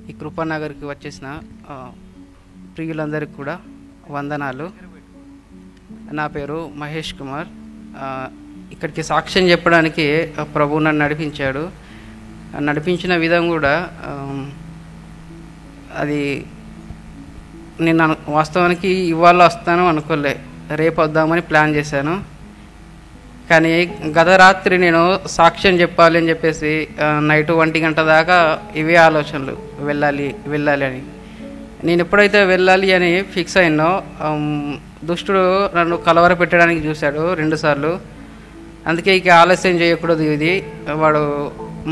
ఈ కృపానగర్కి వచ్చేసిన ప్రియులందరికీ కూడా వందనాలు. నా పేరు మహేష్ కుమార్. ఇక్కడికి సాక్ష్యం చెప్పడానికి ప్రభు నన్ను నడిపించాడు. నడిపించిన విధం కూడా అది నేను వాస్తవానికి ఇవాళ వస్తాను అనుకోలే, రేపు వద్దామని ప్లాన్ చేశాను. కానీ గత రాత్రి నేను సాక్ష్యం చెప్పాలి అని చెప్పేసి నైట్ 1 గంట దాకా ఇవే ఆలోచనలు, వెళ్ళాలి అని. నేను ఎప్పుడైతే వెళ్ళాలి అని ఫిక్స్ అయినో దుష్టుడు నన్ను కలవర పెట్టడానికి చూశాడు 2 సార్లు. అందుకే ఇక ఆలస్యం చేయకూడదు, ఇది వాడు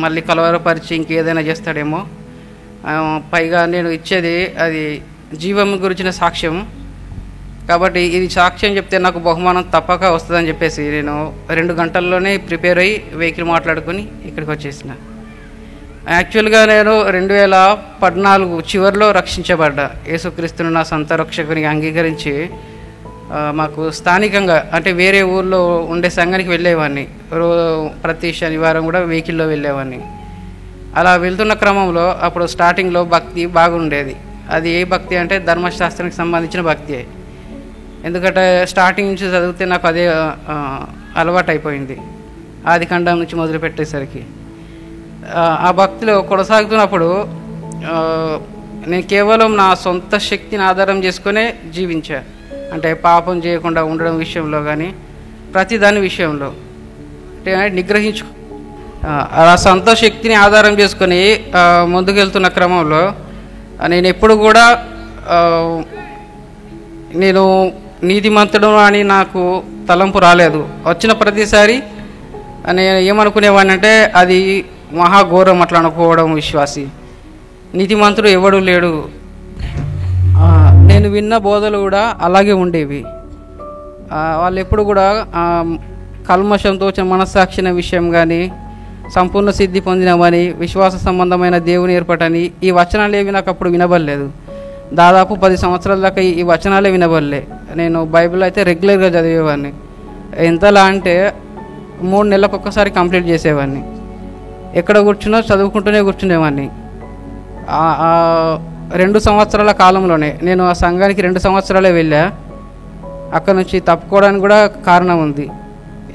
మళ్ళీ కలవరపరిచి ఇంకేదైనా చేస్తాడేమో. పైగా నేను ఇచ్చేది అది జీవం గురించిన సాక్ష్యం కాబట్టి ఇది సాక్ష్యం చెప్తే నాకు బహుమానం తప్పక వస్తుందని చెప్పేసి నేను 2 గంటల్లోనే ప్రిపేర్ అయ్యి వెహికల్ మాట్లాడుకొని ఇక్కడికి వచ్చేసిన. యాక్చువల్గా నేను 2014 చివరిలో రక్షించబడ్డా. యేసుక్రీస్తును నా సొంత రక్షకుని అంగీకరించి మాకు స్థానికంగా అంటే వేరే ఊర్లో ఉండే సంఘానికి వెళ్ళేవాడిని. ప్రతి శనివారం కూడా వెహికల్లో వెళ్ళేవాడిని. అలా వెళ్తున్న క్రమంలో అప్పుడు స్టార్టింగ్లో భక్తి బాగుండేది. అది ఏ భక్తి అంటే ధర్మశాస్త్రానికి సంబంధించిన భక్తి. ఎందుకంటే స్టార్టింగ్ నుంచి చదివితే నాకు అదే అలవాటు అయిపోయింది, ఆదికాండం నుంచి మొదలుపెట్టేసరికి. ఆ భక్తిలో కొనసాగుతున్నప్పుడు నేను కేవలం నా సొంత శక్తిని ఆధారం చేసుకునే జీవించా. అంటే పాపం చేయకుండా ఉండడం విషయంలో కానీ ప్రతి దాని విషయంలో అంటే ఆ సొంత శక్తిని ఆధారం చేసుకొని ముందుకెళ్తున్న క్రమంలో నేను ఎప్పుడు కూడా నేను నీతిమంతుడు అని నాకు తలంపు రాలేదు. వచ్చిన ప్రతిసారి నేను ఏమనుకునేవాడిని అంటే అది మహాఘోరం అట్లా అనుకోవడం. విశ్వాసి నీతిమంతుడు ఎవడు లేడు. నేను విన్న బోధలు కూడా అలాగే ఉండేవి. వాళ్ళు ఎప్పుడు కూడా కల్మషంతో వచ్చిన మనస్సాక్షిన విషయం కానీ సంపూర్ణ సిద్ధి పొందినవని విశ్వాస సంబంధమైన దేవుని ఏర్పటని ఈ వచనాలు ఏవి నాకు అప్పుడు వినబడలేదు. దాదాపు 10 సంవత్సరాల దాకా ఈ వచనాలే వినబడలే. నేను బైబిల్ అయితే రెగ్యులర్గా చదివేవాడిని. ఎంతలా అంటే 3 నెలలకు ఒక్కసారి కంప్లీట్ చేసేవాడిని. ఎక్కడ కూర్చున్నా చదువుకుంటూనే కూర్చునేవాడిని. 2 సంవత్సరాల కాలంలోనే నేను ఆ సంఘానికి 2 సంవత్సరాలే వెళ్ళా. అక్కడ నుంచి తప్పుకోవడానికి కూడా కారణం ఉంది.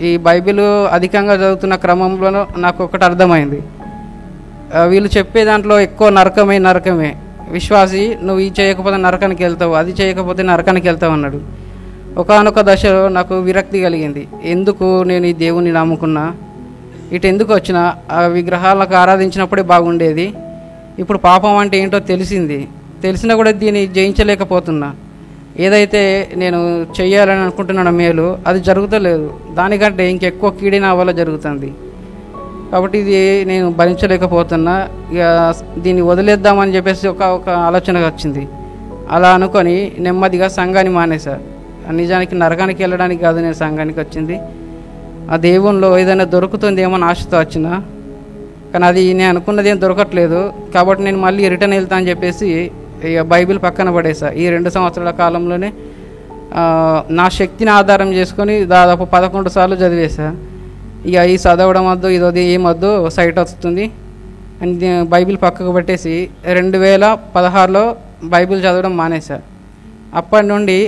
ఈ బైబిల్ అధికంగా చదువుతున్న క్రమంలో నాకు ఒకటి అర్థమైంది, వీళ్ళు చెప్పే దాంట్లో ఎక్కువ నరకమే. విశ్వాసి నువ్వు ఇది చేయకపోతే నరకానికి వెళ్తావు, అది చేయకపోతే నరకానికి వెళ్తావు అన్నాడు. ఒకానొక దశలో నాకు విరక్తి కలిగింది. ఎందుకు నేను ఈ దేవుని నమ్ముకున్నా, ఇటు ఎందుకు వచ్చినా, ఆ విగ్రహాలకు ఆరాధించినప్పుడే బాగుండేది. ఇప్పుడు పాపం అంటే ఏంటో తెలిసినా కూడా దీన్ని జయించలేకపోతున్నా. ఏదైతే నేను చెయ్యాలని అనుకుంటున్నాను మేలు, అది జరుగుతలేదు. దానికంటే ఇంకెక్కువ కీడి నా వల్ల జరుగుతుంది. కాబట్టి ఇది నేను భరించలేకపోతున్నా. ఇక దీన్ని వదిలేద్దామని చెప్పేసి ఒక ఆలోచన వచ్చింది. అలా అనుకొని నెమ్మదిగా సంఘాన్ని మానేసా. నిజానికి నరకానికి వెళ్ళడానికి కాదు నేను సంఘానికి వచ్చింది, ఆ దేవునిలో ఏదైనా దొరుకుతుంది ఏమో ఆశతో వచ్చిన. కానీ అది నేను అనుకున్నది ఏం దొరకట్లేదు. కాబట్టి నేను మళ్ళీ రిటర్న్ వెళ్తా అని చెప్పేసి ఇక బైబిల్ పక్కన పడేసా. ఈ 2 సంవత్సరాల కాలంలోనే నా శక్తిని ఆధారం చేసుకొని దాదాపు 11 సార్లు చదివేశా. ఇక ఈ చదవడం వద్దు, ఇదోది ఏమొద్దు, సైట్ వస్తుంది అని బైబిల్ పక్కకు పెట్టేసి 2016లో బైబిల్ చదవడం మానేశా. అప్పటి నుండి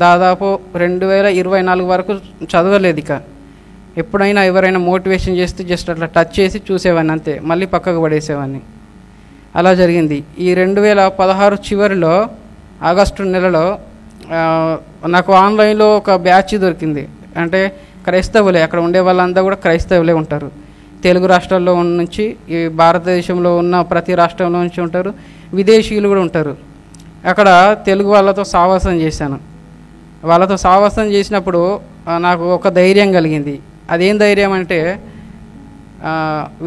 దాదాపు 2024 వరకు చదవలేదు. ఇక ఎప్పుడైనా ఎవరైనా మోటివేషన్ చేస్తే జస్ట్ అట్లా టచ్ చేసి చూసేవాడిని, అంతే, మళ్ళీ పక్కకు పడేసేవాడిని. అలా జరిగింది. ఈ 2016 చివరిలో ఆగస్టు నెలలో నాకు ఆన్లైన్లో ఒక బ్యాచ్ దొరికింది. అంటే క్రైస్తవులే, అక్కడ ఉండే వాళ్ళంతా కూడా క్రైస్తవులే ఉంటారు. తెలుగు రాష్ట్రాల్లో నుంచి, ఈ భారతదేశంలో ఉన్న ప్రతి రాష్ట్రంలో నుంచి ఉంటారు, విదేశీయులు కూడా ఉంటారు. అక్కడ తెలుగు వాళ్ళతో సావాసం చేశాను. వాళ్ళతో సావాసం చేసినప్పుడు నాకు ఒక ధైర్యం కలిగింది. అదేం ధైర్యం అంటే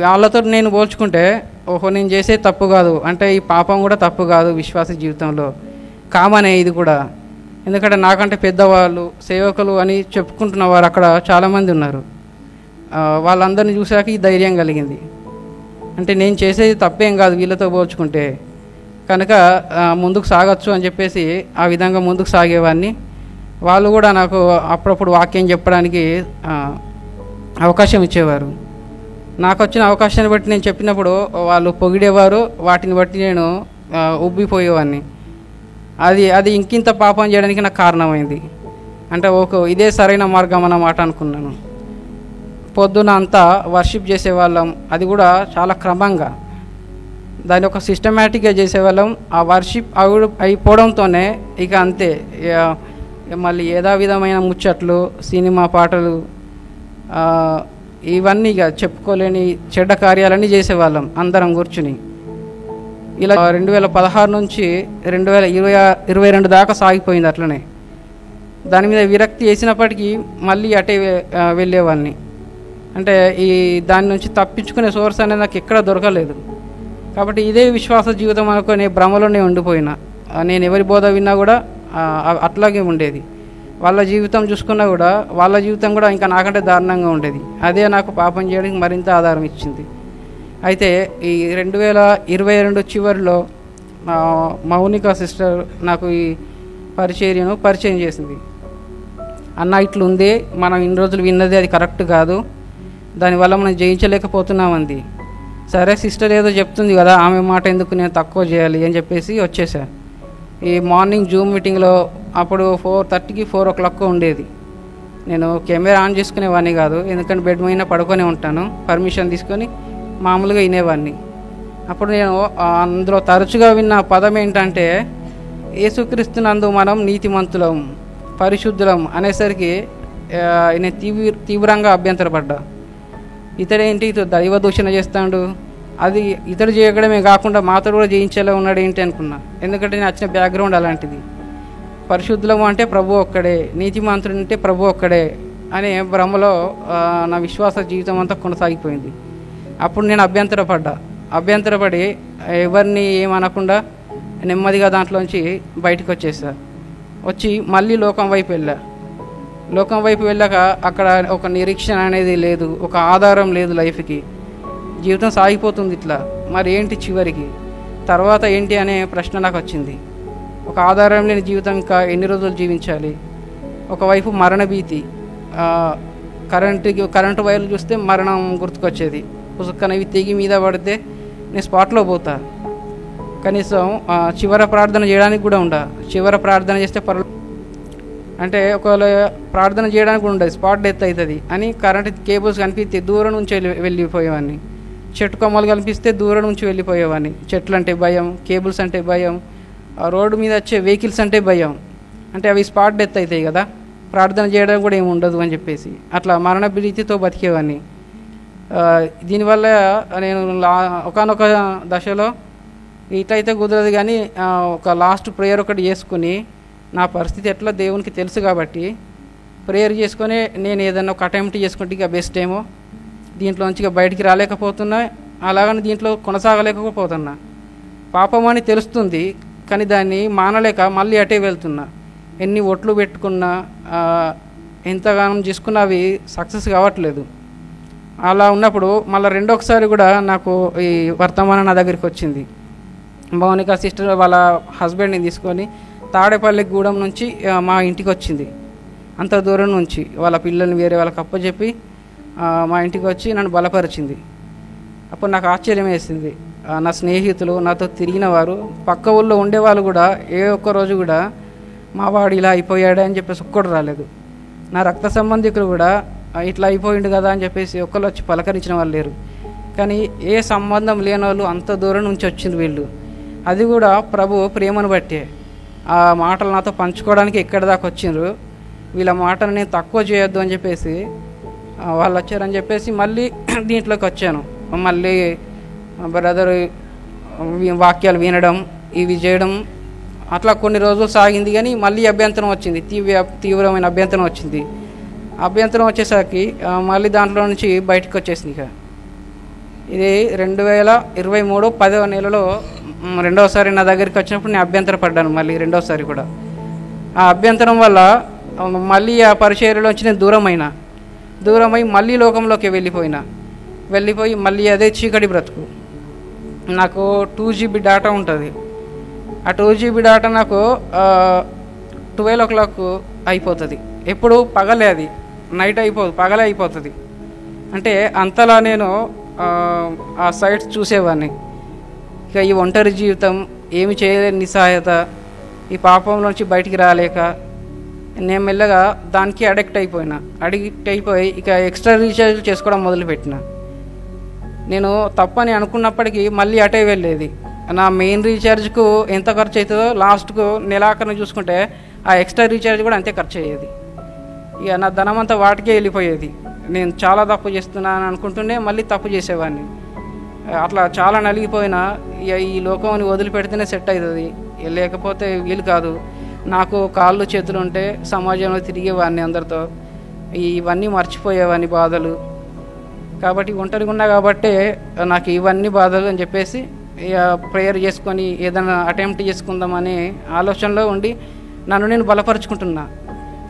వాళ్ళతో నేను పోల్చుకుంటే ఓహో నేను చేసే తప్పు కాదు, అంటే ఈ పాపం కూడా తప్పు కాదు విశ్వాస జీవితంలో, కామనే ఇది కూడా. ఎందుకంటే నాకంటే పెద్దవాళ్ళు సేవకులు అని చెప్పుకుంటున్న వారు అక్కడ చాలామంది ఉన్నారు. వాళ్ళందరినీ చూసాక ఈ ధైర్యం కలిగింది. అంటే నేను చేసేది తప్పేం కాదు వీళ్ళతో పోల్చుకుంటే, కనుక ముందుకు సాగచ్చు అని చెప్పేసి ఆ విధంగా ముందుకు సాగేవాడిని. వాళ్ళు కూడా నాకు అప్పుడప్పుడు వాక్యం చెప్పడానికి అవకాశం ఇచ్చేవారు. నాకు వచ్చిన అవకాశాన్ని బట్టి నేను చెప్పినప్పుడు వాళ్ళు పొగిడేవారు, వాటిని బట్టి నేను ఉబ్బిపోయేవాడిని. అది ఇంకింత పాపం చేయడానికి నాకు కారణమైంది. అంటే ఇదే సరైన మార్గం అన్నమాట అనుకున్నాను. పొద్దున అంతా వర్షిప్ చేసేవాళ్ళం, అది కూడా చాలా క్రమంగా, దాన్ని ఒక సిస్టమేటిక్గా చేసేవాళ్ళం. ఆ వర్షిప్ అయిపోవడంతోనే ఇక అంతే, మళ్ళీ ఏదో విధమైన ముచ్చట్లు, సినిమా పాటలు, ఇవన్నీ ఇక చెప్పుకోలేని చెడ్డ కార్యాలన్నీ చేసేవాళ్ళం అందరం కూర్చుని. ఇలా 2016 నుంచి 2022 దాకా సాగిపోయింది అట్లనే. దాని మీద విరక్తి వేసినప్పటికీ మళ్ళీ అటే వెళ్ళేవాడిని. అంటే దాని నుంచి తప్పించుకునే సోర్స్ అనేది నాకు ఎక్కడ దొరకలేదు. కాబట్టి ఇదే విశ్వాస జీవితం అనుకునే భ్రమలోనే ఉండిపోయినా. నేను ఎవరి బోధ విన్నా కూడా అట్లాగే ఉండేది. వాళ్ళ జీవితం చూసుకున్నా కూడా వాళ్ళ జీవితం కూడా ఇంకా నాకంటే దారుణంగా ఉండేది. అదే నాకు పాపం చేయడానికి మరింత ఆధారం ఇచ్చింది. అయితే ఈ 2022 చివరిలో మౌనిక సిస్టర్ నాకు ఈ పరిచయం చేసింది. అన్న ఇట్లుంది, మనం ఇన్ని రోజులు విన్నది అది కరెక్ట్ కాదు, దానివల్ల మనం జయించలేకపోతున్నామంది. సరే సిస్టర్ ఏదో చెప్తుంది కదా, ఆమె మాట ఎందుకు నేను తక్కువ చేయాలి అని చెప్పేసి వచ్చేసా. ఈ మార్నింగ్ జూమ్ మీటింగ్లో అప్పుడు 4:30కి 4 o'clock ఉండేది. నేను కెమెరా ఆన్ చేసుకునేవాడిని కాదు, ఎందుకంటే బెడ్ మీద పడుకొని ఉంటాను. పర్మిషన్ తీసుకొని మామూలుగా వినేవాడిని. అప్పుడు నేను అందులో తరచుగా విన్న పదం ఏంటంటే, యేసుక్రీస్తునందు మనం నీతిమంతులం, పరిశుద్ధులం అనేసరికి నేను తీవ్రంగా అభ్యంతరపడ్డా. ఇతడేంటి దైవ దూషణ చేస్తాడు, అది ఇతడు చేయడమే కాకుండా మాతో కూడా జయించేలా ఉన్నాడు ఏంటి అనుకున్నా. ఎందుకంటే నేను వచ్చిన బ్యాక్గ్రౌండ్ అలాంటిది. పరిశుద్ధులము అంటే ప్రభు ఒక్కడే, నీతిమంతుడు అంటే ప్రభు ఒక్కడే అనే భ్రమలో నా విశ్వాస జీవితం అంతా కొనసాగిపోయింది. అప్పుడు నేను అభ్యంతరపడి ఎవరిని ఏమనకుండా నెమ్మదిగా దాంట్లోంచి బయటకు వచ్చి మళ్ళీ లోకం వైపు వెళ్ళాక అక్కడ ఒక నిరీక్షణ అనేది లేదు, ఒక ఆధారం లేదు లైఫ్కి. జీవితం సాగిపోతుంది ఇట్లా, మరి ఏంటి చివరికి తర్వాత ఏంటి అనే ప్రశ్న నాకు వచ్చింది. ఒక ఆధారం లేని జీవితం ఇంకా ఎన్ని రోజులు జీవించాలి? ఒకవైపు మరణ భీతి, కరెంటు వైర్లు చూస్తే మరణం గుర్తుకొచ్చేది. పుసుక్కనవి తెగి మీద పడితే నేను స్పాట్లో పోతా. కనీసం చివర ప్రార్థన చేయడానికి కూడా చివర ప్రార్థన చేస్తే అంటే ఒకవేళ ప్రార్థన చేయడానికి కూడా ఉండదు, స్పాట్ డెత్ అవుతుంది అని కరెంట్ కేబుల్స్ కనిపిస్తే దూరం నుంచి వెళ్ళిపోయేవాడిని. చెట్టు కొమ్మలు కనిపిస్తే దూరం నుంచి వెళ్ళిపోయేవాడిని. చెట్లు అంటే భయం, కేబుల్స్ అంటే భయం, రోడ్డు మీద వచ్చే వెహికల్స్ అంటే భయం. అంటే అవి స్పాట్ డెత్ అవుతాయి కదా, ప్రార్థన చేయడానికి కూడా ఏమి ఉండదు అని చెప్పేసి అట్లా మరణ భీతితో బతికేవాడిని. దీనివల్ల నేను ఒకానొక దశలో ఇట్లయితే కుదరదు కానీ ఒక లాస్ట్ ప్రేయర్ ఒకటి చేసుకుని, నా పరిస్థితి ఎట్లా దేవునికి తెలుసు కాబట్టి ప్రేయర్ చేసుకొని నేను ఏదైనా ఒక అటెంప్ట్ చేసుకుంటే ఇక బెస్ట్ ఏమో, దీంట్లోంచి ఇక బయటికి రాలేకపోతున్నా, అలాగని దీంట్లో కొనసాగలేకపోతున్నా. పాపం అని తెలుస్తుంది కానీ దాన్ని మానలేక మళ్ళీ అటే వెళ్తున్నా. ఎన్ని ఒట్లు పెట్టుకున్నా, ఎంతగానో చేసుకున్నా అవి సక్సెస్ కావట్లేదు. అలా ఉన్నప్పుడు మళ్ళీ రెండోసారి కూడా నాకు ఈ వర్తమానం నా దగ్గరికి వచ్చింది. మౌనిక సిస్టర్ వాళ్ళ హస్బెండ్ని తీసుకొని తాడేపల్లిగూడెం నుంచి మా ఇంటికి వచ్చింది. అంత దూరం నుంచి వాళ్ళ పిల్లల్ని వేరే వాళ్ళకి అప్పచెప్పి మా ఇంటికి వచ్చి నన్ను బలపరిచింది. అప్పుడు నాకు ఆశ్చర్యం వేసింది. నా స్నేహితులు, నాతో తిరిగిన వారు, పక్క ఊళ్ళో ఉండేవాళ్ళు కూడా ఏ ఒక్కరోజు కూడా మా వాడు ఇలా అయిపోయాడే అని చెప్పేసి ఒక్కడు రాలేదు. నా రక్త సంబంధికులు కూడా ఇట్లా అయిపోయిండు కదా అని చెప్పేసి ఒక్కరు వచ్చి పలకరించిన వాళ్ళు లేరు. కానీ ఏ సంబంధం లేని వాళ్ళు అంత దూరం నుంచి వచ్చింది వీళ్ళు. అది కూడా ప్రభు ప్రేమను బట్టే. ఆ మాటలు నాతో పంచుకోవడానికి ఎక్కడి దాకా వచ్చిండ్రు. వీళ్ళ మాటను నేను తక్కువ చేయొద్దు అని చెప్పేసి వాళ్ళు వచ్చారని చెప్పేసి మళ్ళీ దీంట్లోకి వచ్చాను. మళ్ళీ బ్రదర్ వాక్యాలు వినడం, ఇవి చేయడం అట్లా కొన్ని రోజులు సాగింది. కానీ మళ్ళీ అభ్యంతరం వచ్చింది, తీవ్రమైన అభ్యంతరం వచ్చింది. అభ్యంతరం వచ్చేసరికి మళ్ళీ దాంట్లో నుంచి బయటకు వచ్చేసింది. ఇక ఇది 2023 10వ నెలలో రెండవసారి నా దగ్గరికి వచ్చినప్పుడు నేను అభ్యంతరపడ్డాను. మళ్ళీ రెండోసారి కూడా ఆ అభ్యంతరం వల్ల మళ్ళీ ఆ పరిచర్యలోంచి నేను దూరమై మళ్ళీ లోకంలోకి వెళ్ళిపోయి మళ్ళీ అదే చీకటి బ్రతుకు. నాకు 2 GB డేటా ఉంటుంది. ఆ 2 GB డేటా నాకు 12 o'clock అయిపోతుంది. ఎప్పుడు పగలే, అది నైట్ అయిపోదు, పగలే అయిపోతుంది. అంటే అంతలా నేను ఆ సైట్స్ చూసేవాడిని. ఇక ఈ ఒంటరి జీవితం, ఏమి చేయలేని నిస్సహాయత, ఈ పాపంలోంచి బయటికి రాలేక నేను మెల్లగా దానికి అడిక్ట్ అయిపోయి ఇక ఎక్స్ట్రా రీఛార్జ్ చేసుకోవడం మొదలుపెట్టిన. నేను తప్పని అనుకున్నప్పటికీ మళ్ళీ అటే వెళ్ళేది. నా మెయిన్ రీఛార్జ్కు ఎంత ఖర్చు అవుతుందో లాస్ట్కు నెలాఖరుని చూసుకుంటే ఆ ఎక్స్ట్రా రీఛార్జ్ కూడా అంతే ఖర్చు అయ్యేది. ఇక నా ధనం అంతా వాటికే వెళ్ళిపోయేది. నేను చాలా తప్పు చేస్తున్నాను అనుకుంటుండే మళ్ళీ తప్పు చేసేవాడిని. అట్లా చాలా నలిగిపోయినా ఇక ఈ లోకంని వదిలిపెడితేనే సెట్ అవుతుంది, లేకపోతే వీలు కాదు. నాకు కాళ్ళు చేతులు ఉంటే సమాజంలో తిరిగేవాడిని అందరితో, ఇవన్నీ మర్చిపోయేవాడిని బాధలు. కాబట్టి ఒంటరిగా ఉన్నా కాబట్టే నాకు ఇవన్నీ బాధలు అని చెప్పేసి ఇక ప్రేయర్ చేసుకొని ఏదైనా అటెంప్ట్ చేసుకుందామనే ఆలోచనలో ఉండి నన్ను నేను బలపరుచుకుంటున్నా.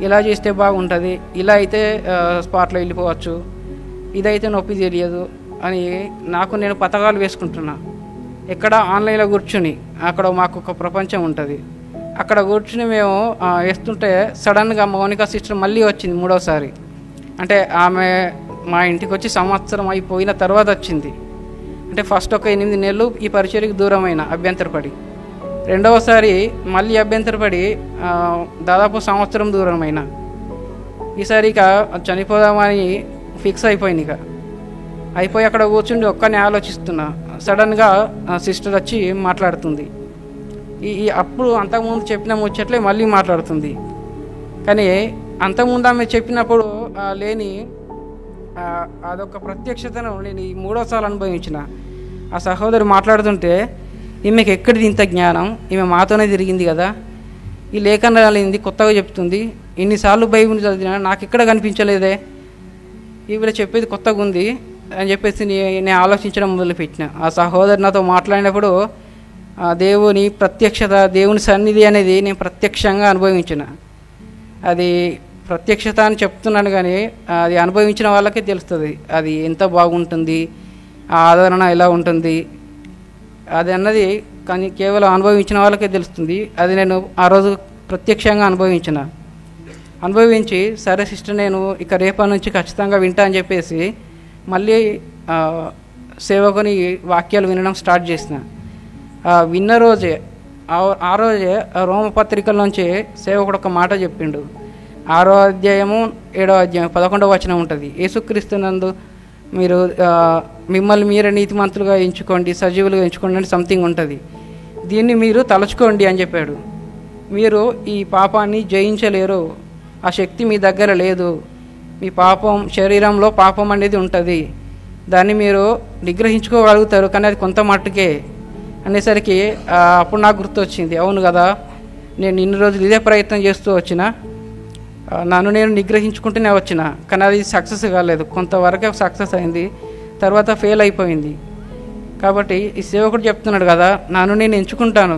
ఇలా చేస్తే బాగుంటుంది, ఇలా అయితే స్పాట్లో వెళ్ళిపోవచ్చు, ఇదైతే నొప్పి తెలియదు అని నాకు నేను పథకాలు వేసుకుంటున్నా. ఎక్కడ ఆన్లైన్లో కూర్చుని అక్కడ మాకు ఒక ప్రపంచం ఉంటుంది. అక్కడ కూర్చుని మేము వేస్తుంటే సడన్గా మౌనిక సిస్టర్ మళ్ళీ వచ్చింది మూడోసారి. అంటే ఆమె మా ఇంటికి వచ్చి సంవత్సరం అయిపోయిన తర్వాత వచ్చింది. అంటే ఫస్ట్ ఒక 8 నెలలు ఈ పరిచర్యకు దూరమైన అభ్యంతరపడి, రెండవసారి మళ్ళీ అభ్యంతరపడి దాదాపు సంవత్సరం దూరమైన. ఈసారి ఇక చనిపోదామని ఫిక్స్ అయిపోయింది. ఇక అయిపోయి అక్కడ కూర్చుండి ఒక్కనే ఆలోచిస్తున్నా. సడన్గా సిస్టర్ వచ్చి మాట్లాడుతుంది. అప్పుడు అంతకుముందు చెప్పిన ముచ్చట్లే మళ్ళీ మాట్లాడుతుంది. కానీ అంతకుముందు ఆమె చెప్పినప్పుడు లేని అదొక ప్రత్యక్షతను నేను ఈ మూడోసారి అనుభవించిన. ఆ సహోదరు మాట్లాడుతుంటే ఈమెకి ఎక్కడిది ఇంత జ్ఞానం, ఈమె మాతోనే తిరిగింది కదా, ఈ లేఖనాలు ఏంది కొత్తగా చెప్తుంది, ఇన్నిసార్లు బైబిల్ చదివినా నాకు ఎక్కడ కనిపించలేదే, ఈవిడ చెప్పేది కొత్తగా ఉంది అని చెప్పేసి నేను ఆలోచించడం మొదలుపెట్టిన. ఆ సహోదరు నాతో మాట్లాడినప్పుడు దేవుని ప్రత్యక్షత, దేవుని సన్నిధి అనేది నేను ప్రత్యక్షంగా అనుభవించిన. అది ప్రత్యక్షత అని చెప్తున్నాను కానీ అది అనుభవించిన వాళ్ళకే తెలుస్తుంది అది ఎంత బాగుంటుంది, ఆ ఆదరణ ఎలా ఉంటుంది అది అన్నది. కానీ కేవలం అనుభవించిన వాళ్ళకే తెలుస్తుంది. అది నేను ఆ రోజు ప్రత్యక్షంగా అనుభవించి సరే సిస్టర్ నేను ఇక రేపటి నుంచి ఖచ్చితంగా వింటా అని చెప్పేసి మళ్ళీ సేవకుని వాక్యాలు వినడం స్టార్ట్ చేసిన. విన్న రోజే ఆ రోజే రోమపత్రికల నుంచి సేవకుడు ఒక మాట చెప్పిండు. 6వ అధ్యాయము 7వ అధ్యాయం 11వ వచనం ఉంటుంది. యేసుక్రీస్తునందు మీరు మిమ్మల్ని మీరే నీతిమంతులుగా ఎంచుకోండి, సజీవులుగా ఎంచుకోండి అని సంథింగ్ ఉంటుంది. దీన్ని మీరు తలుచుకోండి అని చెప్పాడు. మీరు ఈ పాపాన్ని జయించలేరు, ఆ శక్తి మీ దగ్గర లేదు. మీ పాపం శరీరంలో పాపం అనేది ఉంటుంది, దాన్ని మీరు నిగ్రహించుకోగలుగుతారు కానీ అది కొంత మట్టుకే అనేసరికి అప్పుడు నాకు గుర్తొచ్చింది, అవును కదా నేను ఇన్ని రోజులు ఇదే ప్రయత్నం చేస్తూ వచ్చిన, నన్ను నేను నిగ్రహించుకుంటూనే వచ్చిన, కానీ అది సక్సెస్ కాలేదు. కొంతవరకే సక్సెస్ అయింది, తర్వాత ఫెయిల్ అయిపోయింది. కాబట్టి ఈ సేవకుడు చెప్తున్నాడు కదా, నన్ను నేను ఎంచుకుంటాను,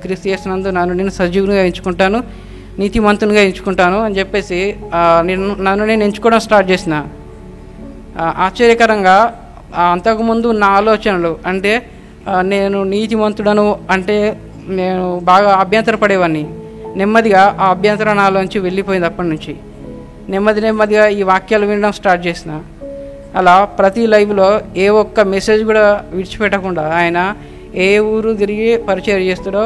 క్రీస్తు యేసునందు నన్ను నేను సజీవునిగా ఎంచుకుంటాను, నీతిమంతునిగా ఎంచుకుంటాను అని చెప్పేసి నన్ను నేను ఎంచుకోవడం స్టార్ట్ చేసిన. ఆశ్చర్యకరంగా అంతకుముందు నా ఆలోచనలు అంటే నేను నీతిమంతుడను అంటే నేను బాగా అభ్యంతరపడేవాడిని. నెమ్మదిగా ఆ అభ్యంతరం నాలోంచి వెళ్ళిపోయింది. అప్పటి నుంచి నెమ్మదిగా ఈ వాక్యాలు వినడం స్టార్ట్ చేసిన. అలా ప్రతి లైవ్లో ఏ ఒక్క మెసేజ్ కూడా విడిచిపెట్టకుండా ఆయన ఏ ఊరు తిరిగి పరిచయం చేస్తాడో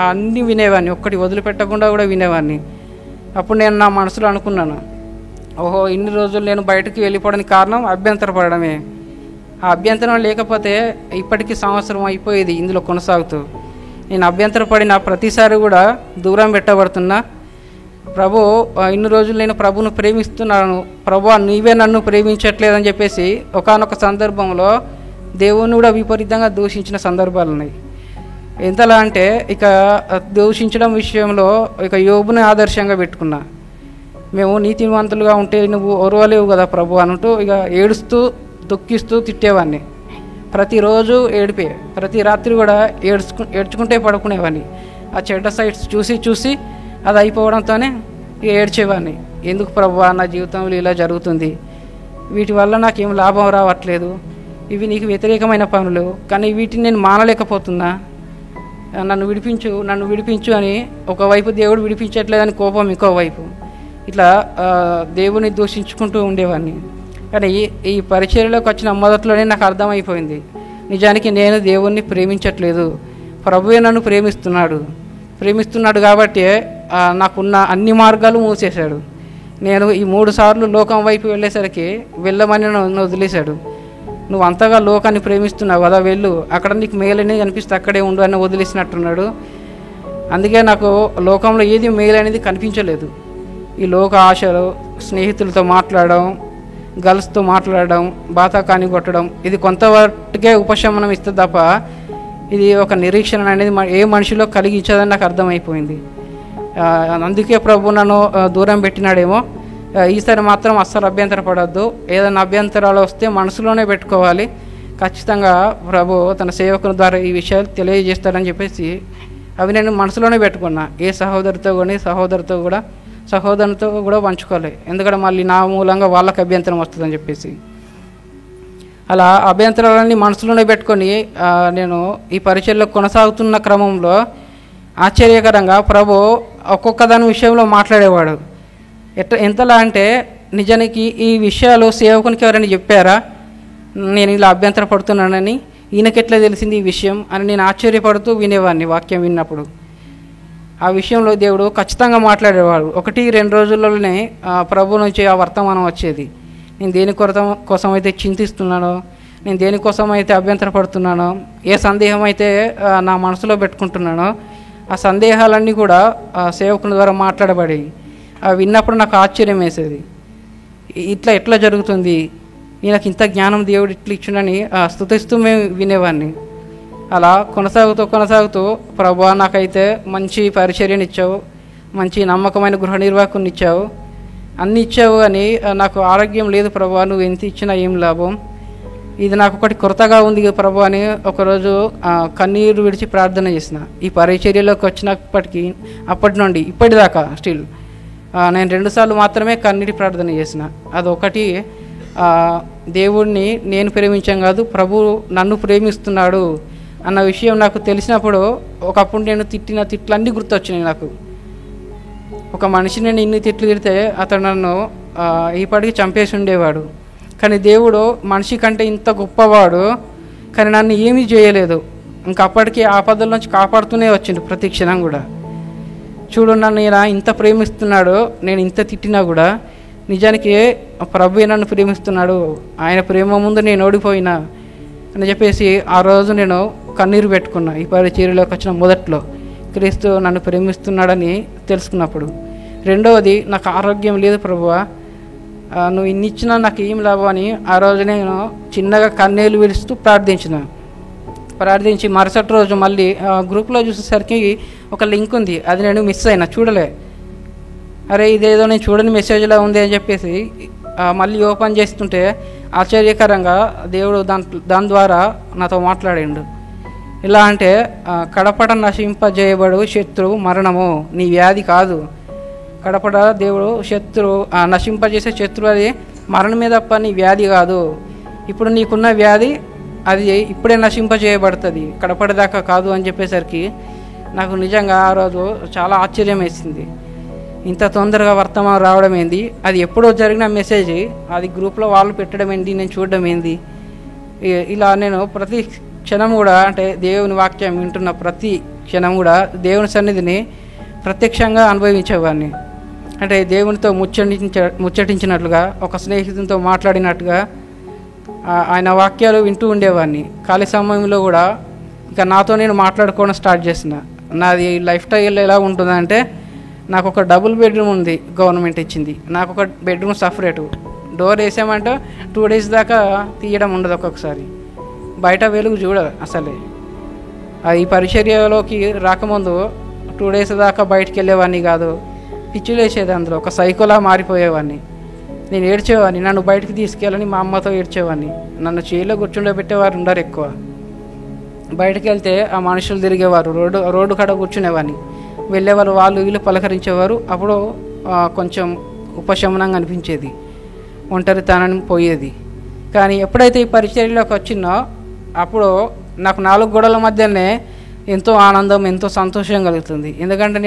అన్నీ వినేవాడిని, ఒక్కటి వదిలిపెట్టకుండా కూడా వినేవాడిని. అప్పుడు నేను నా మనసులో అనుకున్నాను, ఓహో ఇన్ని రోజులు నేను బయటకు వెళ్ళిపోవడానికి కారణం అభ్యంతరపడమే. ఆ అభ్యంతరం లేకపోతే ఇప్పటికీ సంవత్సరం అయిపోయేది ఇందులో కొనసాగుతూ. నేను అభ్యంతరపడిన ప్రతిసారి కూడా దూరం పెట్టబడుతున్నా. ప్రభు ఇన్ని రోజులు నేను ప్రభును ప్రేమిస్తున్నాను, ప్రభు నీవే నన్ను ప్రేమించట్లేదని చెప్పేసి ఒకానొక సందర్భంలో దేవుని కూడా విపరీతంగా దూషించిన సందర్భాలు ఉన్నాయి. ఎంతలా అంటే ఇక దూషించడం విషయంలో ఇక యోబుని ఆదర్శంగా పెట్టుకున్నా. మేము నీతివంతులుగా ఉంటే నువ్వు ఓర్వలేవు కదా ప్రభు అంటూ ఇక ఏడుస్తూ దుఃఖిస్తూ తిట్టేవాడిని. ప్రతిరోజు ఏడిపే, ప్రతి రాత్రి కూడా ఏడ్చుకుంటే పడుకునేవాడిని. ఆ చెడ్డ సైట్స్ చూసి అది అయిపోవడంతోనే ఇక ఏడ్చేవాడిని. ఎందుకు ప్రభువా నా జీవితంలో ఇలా జరుగుతుంది, వీటి వల్ల నాకేం లాభం రావట్లేదు, ఇవి నీకు వ్యతిరేకమైన పనులు, కానీ వీటిని నేను మానలేకపోతున్నా, నన్ను విడిపించు అని ఒకవైపు దేవుడు విడిపించట్లేదని కోపం ఇంకోవైపు, ఇట్లా దేవుని దూషించుకుంటూ ఉండేవాడిని. కానీ ఈ పరిచర్యలోకి వచ్చిన మొదట్లోనే నాకు అర్థమైపోయింది, నిజానికి నేను దేవుణ్ణి ప్రేమించట్లేదు, ప్రభువే నన్ను ప్రేమిస్తున్నాడు కాబట్టి నాకున్న అన్ని మార్గాలు మూసేశాడు. నేను ఈ 3 సార్లు లోకం వైపు వెళ్ళేసరికి వెళ్ళమని నన్ను వదిలేశాడు. నువ్వు అంతగా లోకాన్ని ప్రేమిస్తున్నావు కదా, వెళ్ళు, అక్కడ నీకు మేలనేది కనిపిస్తే అక్కడే ఉండు అని వదిలేసినట్టున్నాడు. అందుకే నాకు లోకంలో ఏది మేలు అనేది కనిపించలేదు. ఈ లోక ఆశలు, స్నేహితులతో మాట్లాడడం, గర్ల్స్తో మాట్లాడడం, బాతాకాని కొట్టడం, ఇది కొంతవరకే ఉపశమనం ఇస్తుంది తప్ప ఇది ఒక నిరీక్షణ అనేది ఏ మనిషిలో కలిగించదని నాకు అర్థమైపోయింది. అందుకే ప్రభు నన్ను దూరం పెట్టినాడేమో. ఈసారి మాత్రం అస్సలు అభ్యంతర పడద్దు, ఏదైనా అభ్యంతరాలు వస్తే మనసులోనే పెట్టుకోవాలి, ఖచ్చితంగా ప్రభు తన సేవకుల ద్వారా ఈ విషయాలు తెలియజేస్తాడని చెప్పేసి అవి నేను మనసులోనే పెట్టుకున్నా. ఏ సహోదరునితో కూడా పంచుకోవాలి, ఎందుకంటే మళ్ళీ నా మూలంగా వాళ్ళకి అభ్యంతరం వస్తుందని చెప్పేసి. అలా అభ్యంతరాలన్నీ మనసులోనే పెట్టుకొని నేను ఈ పరిచర్యలో కొనసాగుతున్న క్రమంలో ఆశ్చర్యకరంగా ప్రభు ఒక్కొక్క దాని విషయంలో మాట్లాడేవాడు. ఎంతలా అంటే, నిజానికి ఈ విషయాలు సేవకునికి ఎవరైనా చెప్పారా, నేను ఇలా అభ్యంతర పడుతున్నానని, ఈయనకెట్లా తెలిసింది ఈ విషయం అని నేను ఆశ్చర్యపడుతూ వినేవాడిని. వాక్యం విన్నప్పుడు ఆ విషయంలో దేవుడు ఖచ్చితంగా మాట్లాడేవాడు. 1-2 రోజుల్లోనే ప్రభు నుంచి ఆ వర్తమానం వచ్చేది. నేను దేని కోసం అయితే చింతిస్తున్నానో, నేను దేనికోసం అయితే అభ్యంతర పడుతున్నానో, ఏ సందేహం అయితే నా మనసులో పెట్టుకుంటున్నానో, ఆ సందేహాలన్నీ కూడా సేవకుని ద్వారా మాట్లాడబడేవి. విన్నప్పుడు నాకు ఆశ్చర్యం వేసేది, ఎట్లా జరుగుతుంది, ఈయనకి ఇంత జ్ఞానం దేవుడు ఇట్లా ఇచ్చునని స్తుతిస్తూ మేము వినేవాడిని. అలా కొనసాగుతూ ప్రభువా నాకైతే మంచి పరిచర్యనిచ్చావు, మంచి నమ్మకమైన గృహ నిర్వాహకుని ఇచ్చావు, అన్నీ ఇచ్చావు, అని నాకు ఆరోగ్యం లేదు ప్రభువా, నువ్వు ఎంత ఇచ్చినా ఏం లాభం, ఇది నాకు ఒకటి కొరతగా ఉంది ప్రభు అని ఒకరోజు కన్నీరు విడిచి ప్రార్థన చేసిన. ఈ పరిచర్యలోకి వచ్చినప్పటికీ అప్పటి నుండి ఇప్పటిదాకా స్టిల్ నేను 2 సార్లు మాత్రమే కన్నీటి ప్రార్థన చేసిన. అదొకటి, దేవుడిని నేను ప్రేమించాం కాదు, ప్రభు నన్ను ప్రేమిస్తున్నాడు అన్న విషయం నాకు తెలిసినప్పుడు ఒకప్పుడు నేను తిట్టిన తిట్లన్నీ గుర్తొచ్చినాయి నాకు. ఒక మనిషిని నేను ఇన్ని తిట్లు తిడితే అతను నన్ను ఈపాటికి చంపేసి ఉండేవాడు. కానీ దేవుడు మనిషి కంటే ఇంత గొప్పవాడు, కానీ నన్ను ఏమీ చేయలేదు. ఇంకప్పటికీ ఆపదల నుంచి కాపాడుతూనే వచ్చిండు ప్రతి క్షణం కూడా. చూడు, నన్ను ఈయన ఇంత ప్రేమిస్తున్నాడు, నేను ఇంత తిట్టినా కూడా నిజానికి ప్రభువే నన్ను ప్రేమిస్తున్నాడు, ఆయన ప్రేమ ముందు నేను ఓడిపోయినా అని చెప్పేసి ఆ రోజు నేను కన్నీరు పెట్టుకున్నా. ఈ పరిచర్యలోకి వచ్చిన మొదట్లో క్రీస్తు నన్ను ప్రేమిస్తున్నాడని తెలుసుకున్నప్పుడు. రెండవది, నాకు ఆరోగ్యం లేదు ప్రభువా, నువ్వు ఇన్ని ఇచ్చినా నాకు ఏం లాభం అని ఆ రోజు నేను చిన్నగా కన్నీళ్ళు విడుస్తూ ప్రార్థించి మరుసటి రోజు మళ్ళీ గ్రూప్లో చూసేసరికి ఒక లింక్ ఉంది, అది నేను మిస్ అయినా, చూడలే. అరే ఇదేదో నేను చూడని మెసేజ్లా ఉంది అని చెప్పేసి మళ్ళీ ఓపెన్ చేస్తుంటే ఆశ్చర్యకరంగా దేవుడు దాని ద్వారా నాతో మాట్లాడిండు. ఎలా అంటే, కడపట నశింపజేయబడు శత్రువు మరణము, నీ వ్యాధి కాదు. కడపట దేవుడు నశింపజేసే శత్రువు అది మరణమే తప్ప నీ వ్యాధి కాదు. ఇప్పుడు నీకున్న వ్యాధి అది ఇప్పుడే నశింపజేయబడుతుంది, కడపటిదాకా కాదు అని చెప్పేసరికి నాకు నిజంగా ఆ రోజు చాలా ఆశ్చర్యం వేసింది. ఇంత తొందరగా వర్తమానం రావడం ఏంది, అది ఎప్పుడో జరిగిన మెసేజ్, అది గ్రూప్లో వాళ్ళు పెట్టడం ఏంటి, నేను చూడడం ఏంది. ఇలా నేను ప్రతి క్షణం కూడా, అంటే దేవుని వాక్యం వింటున్న ప్రతి క్షణం కూడా దేవుని సన్నిధిని ప్రత్యక్షంగా అనుభవించేవాడిని. అంటే దేవునితో ముచ్చటించినట్లుగా, ఒక స్నేహితునితో మాట్లాడినట్టుగా ఆయన వాక్యాలు వింటూ ఉండేవాడిని. ఖాళీ సమయంలో కూడా ఇంకా నాతో నేను మాట్లాడుకోవడం స్టార్ట్ చేసిన. నాది లైఫ్ స్టైల్ ఎలా ఉంటుందంటే, నాకు ఒక డబుల్ బెడ్రూమ్ ఉంది, గవర్నమెంట్ ఇచ్చింది. నాకు ఒక బెడ్రూమ్ సపరేటు, డోర్ వేసామంటే 2 days దాకా తీయడం ఉండదు. ఒక్కొక్కసారి బయట వెలుగు చూడదు అసలే. ఈ పరిచర్యలోకి రాకముందు 2 days దాకా బయటికి వెళ్ళేవాడిని కాదు, పిచ్చులు వేసేది, అందులో ఒక సైకోలా మారిపోయేవాడిని. నేను ఏడ్చేవాడిని, నన్ను బయటికి తీసుకెళ్ళని మా అమ్మతో ఏడ్చేవాడిని. నన్ను చేయిలో కూర్చుండబెట్టేవారు ఉండరు ఎక్కువ. బయటకు వెళ్తే ఆ మనుషులు తిరిగేవారు, రోడ్డు కాడ కూర్చునేవాడిని. వెళ్ళేవారు, వాళ్ళు వీళ్ళు పలకరించేవారు. అప్పుడు కొంచెం ఉపశమనంగా అనిపించేది, ఒంటరితనం పోయేది. కానీ ఎప్పుడైతే ఈ పరిచర్యలోకి వచ్చినో అప్పుడు నాకు 4 గోడల మధ్యనే ఎంతో ఆనందం, ఎంతో సంతోషం కలుగుతుంది. ఎందుకంటే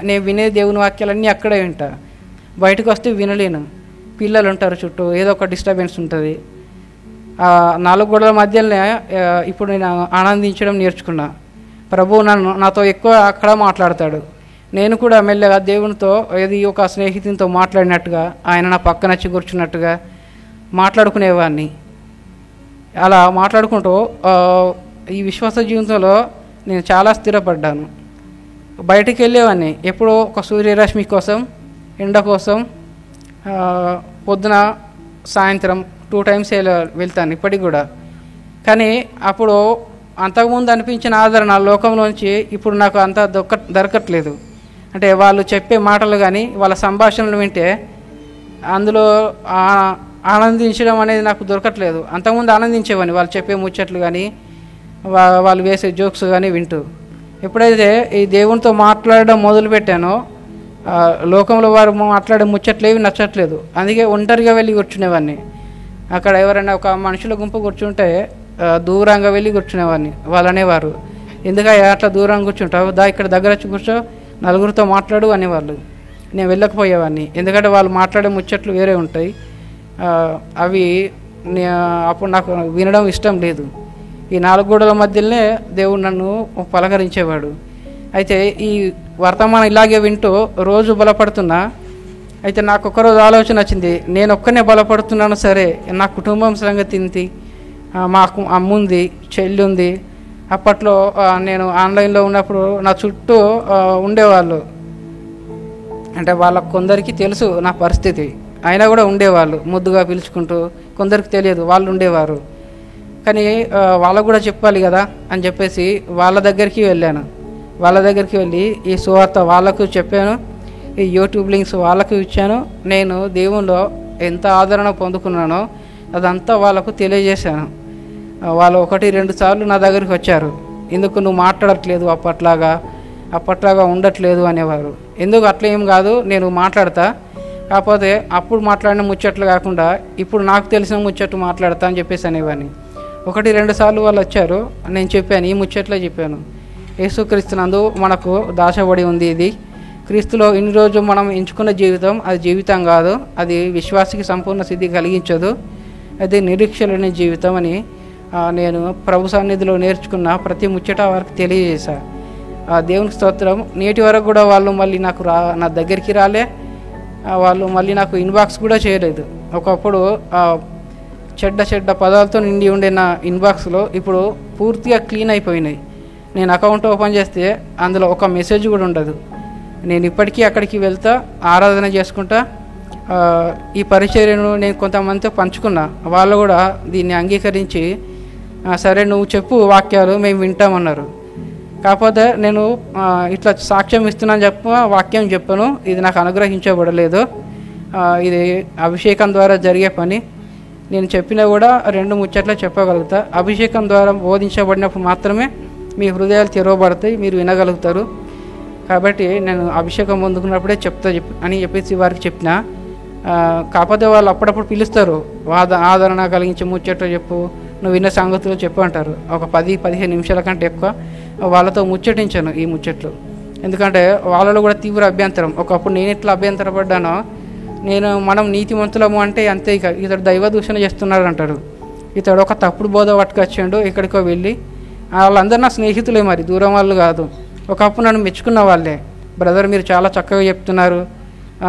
నేను వినే దేవుని వాక్యాలన్నీ అక్కడే వింటా, బయటకు వస్తే వినలేను. పిల్లలు ఉంటారు, చుట్టూ ఏదో ఒక డిస్టర్బెన్స్ ఉంటుంది. ఆ 4 గోడల మధ్యలోనే ఇప్పుడు నేను ఆనందించడం నేర్చుకున్నా. ప్రభువు నాతో ఎక్కువ అక్కడ మాట్లాడతాడు. నేను కూడా మెల్లగా దేవునితో ఏది ఒక స్నేహితునితో మాట్లాడినట్టుగా, ఆయన నా పక్కన వచ్చి కూర్చున్నట్టుగా మాట్లాడుకునేవాడిని. అలా మాట్లాడుకుంటూ ఈ విశ్వాస జీవితంలో నేను చాలా స్థిరపడ్డాను. బయటికి వెళ్ళేవాడిని ఎప్పుడో ఒక సూర్యరశ్మి కోసం, ఎండ కోసం, పొద్దున సాయంత్రం 2 times వెళ్తాను ఇప్పటికి కూడా. కానీ అప్పుడు అంతకుముందు అనిపించిన ఆదరణ లోకంలోంచి ఇప్పుడు నాకు అంత దొరకట్లేదు. అంటే వాళ్ళు చెప్పే మాటలు కానీ వాళ్ళ సంభాషణలు వింటే అందులో ఆనందించడం అనేది నాకు దొరకట్లేదు. అంతకుముందు ఆనందించేవాడిని వాళ్ళు చెప్పే ముచ్చట్లు కానీ, వాళ్ళు వేసే జోక్స్ కానీ వింటూ. ఎప్పుడైతే ఈ దేవునితో మాట్లాడడం మొదలుపెట్టానో లోకంలో వారు మాట్లాడే ముచ్చట్లేవి నచ్చట్లేదు. అందుకే ఒంటరిగా వెళ్ళి కూర్చునేవాడిని. అక్కడ ఎవరైనా ఒక మనుషుల గుంపు కూర్చుంటే దూరంగా వెళ్ళి కూర్చునేవాడిని. వాళ్ళు అనేవారు, ఎందుకయ్యా అట్లా దూరంగా కూర్చుంటావు, ఇక్కడ దగ్గర వచ్చి కూర్చో, నలుగురితో మాట్లాడు అనేవాళ్ళు. నేను వెళ్ళకపోయేవాడిని, ఎందుకంటే వాళ్ళు మాట్లాడే ముచ్చట్లు వేరే ఉంటాయి. అవి అప్పుడు నాకు వినడం ఇష్టం లేదు. ఈ 4 గోడల మధ్యలోనే దేవుడు నన్ను పలకరించేవాడు. అయితే ఈ వర్తమానం ఇలాగే వింటూ రోజు బలపడుతున్నా. అయితే నాకు ఒకరోజు ఆలోచన వచ్చింది, నేను ఒక్కనే బలపడుతున్నాను సరే, నా కుటుంబం సంగతి ఇంతి, మాకు అమ్మ ఉంది, చెల్లి ఉంది. అప్పట్లో నేను ఆన్లైన్లో ఉన్నప్పుడు నా చుట్టూ ఉండేవాళ్ళు. అంటే వాళ్ళకు కొందరికి తెలుసు నా పరిస్థితి, అయినా కూడా ఉండేవాళ్ళు ముద్దుగా పిలుచుకుంటూ. కొందరికి తెలియదు, వాళ్ళు ఉండేవారు. కానీ వాళ్ళకు కూడా చెప్పాలి కదా అని చెప్పేసి వాళ్ళ దగ్గరికి వెళ్ళాను. వాళ్ళ దగ్గరికి వెళ్ళి ఈ సువార్త వాళ్ళకు చెప్పాను, ఈ యూట్యూబ్ లింక్స్ వాళ్ళకు ఇచ్చాను. నేను దేవునిలో ఎంత ఆదరణ పొందుకున్నానో అదంతా వాళ్ళకు తెలియజేశాను. వాళ్ళు 1-2 సార్లు నా దగ్గరికి వచ్చారు, ఎందుకు నువ్వు మాట్లాడట్లేదు, అప్పట్లాగా ఉండట్లేదు అనేవారు. ఎందుకు అట్లా ఏం కాదు, నేను మాట్లాడతా, కాకపోతే అప్పుడు మాట్లాడిన ముచ్చట్లు కాకుండా ఇప్పుడు నాకు తెలిసిన ముచ్చట్లు మాట్లాడతా అని చెప్పేసి అనేవాడిని. 1-2 సార్లు వాళ్ళు వచ్చారు. నేను చెప్పాను, ఈ ముచ్చట్లో చెప్పాను, యేసుక్రీస్తునందు మనకు దాచబడి ఉంది. ఇది క్రీస్తులో ఇన్ని రోజు మనం ఎంచుకున్న జీవితం అది జీవితం కాదు, అది విశ్వాసికి సంపూర్ణ సిద్ధి కలిగించదు, అది నిరీక్ష లేని జీవితం అని నేను ప్రభు సన్నిధిలో నేర్చుకున్న ప్రతి ముచ్చట వారికి తెలియజేశా. దేవునికి స్తోత్రం. నేటి వరకు కూడా వాళ్ళు మళ్ళీ నా దగ్గరికి రాలే, వాళ్ళు మళ్ళీ నాకు ఇన్బాక్స్ కూడా చేయలేదు. ఒకప్పుడు చెడ్డ పదాలతో నిండి ఉండే నా ఇన్బాక్స్లో ఇప్పుడు పూర్తిగా క్లీన్ అయిపోయినాయి. నేను అకౌంట్ ఓపెన్ చేస్తే అందులో ఒక మెసేజ్ కూడా ఉండదు. నేను ఇప్పటికీ అక్కడికి వెళ్తా, ఆరాధన చేసుకుంటా. ఈ పరిచర్యను నేను కొంతమందితో పంచుకున్నా, వాళ్ళు కూడా దీన్ని అంగీకరించి సరే నువ్వు చెప్పు వాక్యాలు మేము వింటామన్నారు. కాకపోతే నేను ఇట్లా సాక్ష్యం ఇస్తున్నాను వాక్యం చెప్పను, ఇది నాకు అనుగ్రహించబడలేదు, ఇది అభిషేకం ద్వారా జరిగే పని. నేను చెప్పినా కూడా 2 ముచ్చట్లు చెప్పగలుగుతా. అభిషేకం ద్వారా బోధించబడినప్పుడు మాత్రమే మీ హృదయాలు తెరవబడతాయి, మీరు వినగలుగుతారు. కాబట్టి నేను అభిషేకం పొందుకున్నప్పుడే అని చెప్పేసి వారికి చెప్పిన. కాకపోతే వాళ్ళు అప్పుడప్పుడు పిలుస్తారు, ఆదరణ కలిగించే ముచ్చట్లు చెప్పు, నువ్వు విన్న సంగతులు చెప్పు అంటారు. ఒక 10-15 నిమిషాల కంటే ఎక్కువ వాళ్ళతో ముచ్చటించాను ఈ ముచ్చట్లు. ఎందుకంటే వాళ్ళలో కూడా తీవ్ర అభ్యంతరం. ఒకప్పుడు నేను ఎట్లా అభ్యంతరపడ్డానో, మనం నీతిమంతులము అంటే అంతే, ఇతడు దైవ దూషణ చేస్తున్నాడు అంటారు, ఇతడు ఒక తప్పుడు బోధ పట్టుకొచ్చాడు ఎక్కడికో వెళ్ళి. వాళ్ళందరూ నా స్నేహితులే, మరి దూరం వాళ్ళు కాదు. ఒకప్పుడు నన్ను మెచ్చుకున్న వాళ్ళే, బ్రదర్ మీరు చాలా చక్కగా చెప్తున్నారు,